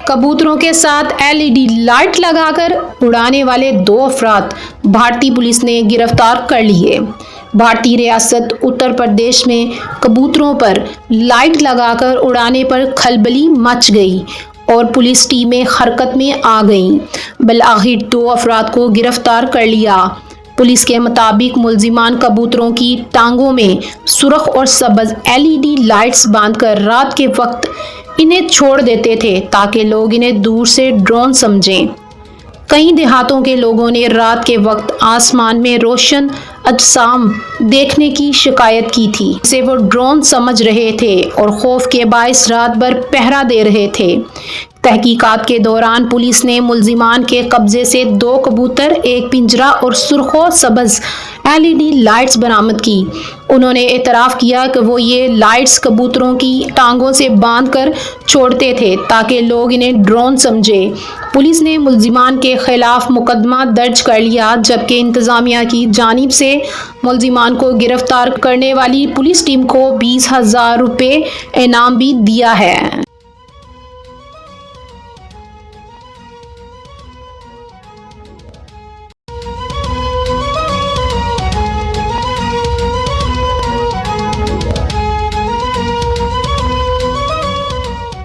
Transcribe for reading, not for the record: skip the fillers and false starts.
कबूतरों के साथ एलईडी लाइट लगाकर उड़ाने वाले 2 अफराद भारतीय पुलिस ने गिरफ्तार कर लिए। भारतीय रियासत उत्तर प्रदेश में कबूतरों पर लाइट लगाकर उड़ाने पर खलबली मच गई और पुलिस टीमें हरकत में आ गईं। बिलाखिर 2 अफराद को गिरफ्तार कर लिया। पुलिस के मुताबिक मुलजिमान कबूतरों की टांगों में सुर्ख और सब्ज एलईडी लाइट्स बांधकर रात के वक्त इन्हें छोड़ देते थे ताकि लोग इन्हें दूर से ड्रोन समझें। कई देहातों के लोगों ने रात के वक्त आसमान में रोशन अजसाम देखने की शिकायत की थी, जिसे वो ड्रोन समझ रहे थे और खौफ के बायस रात भर पहरा दे रहे थे। तहकीकात के दौरान पुलिस ने मुलजिमान के कब्जे से 2 कबूतर, 1 पिंजरा और सुर्खो सब्ज एलईडी लाइट्स बरामद की। उन्होंने एतराफ़ किया कि वो ये लाइट्स कबूतरों की टांगों से बांधकर छोड़ते थे ताकि लोग इन्हें ड्रोन समझे। पुलिस ने मुलजिमान के खिलाफ मुकदमा दर्ज कर लिया, जबकि इंतज़ामिया की जानिब से मुलजिमान को गिरफ्तार करने वाली पुलिस टीम को 20,000 रुपये इनाम भी दिया है।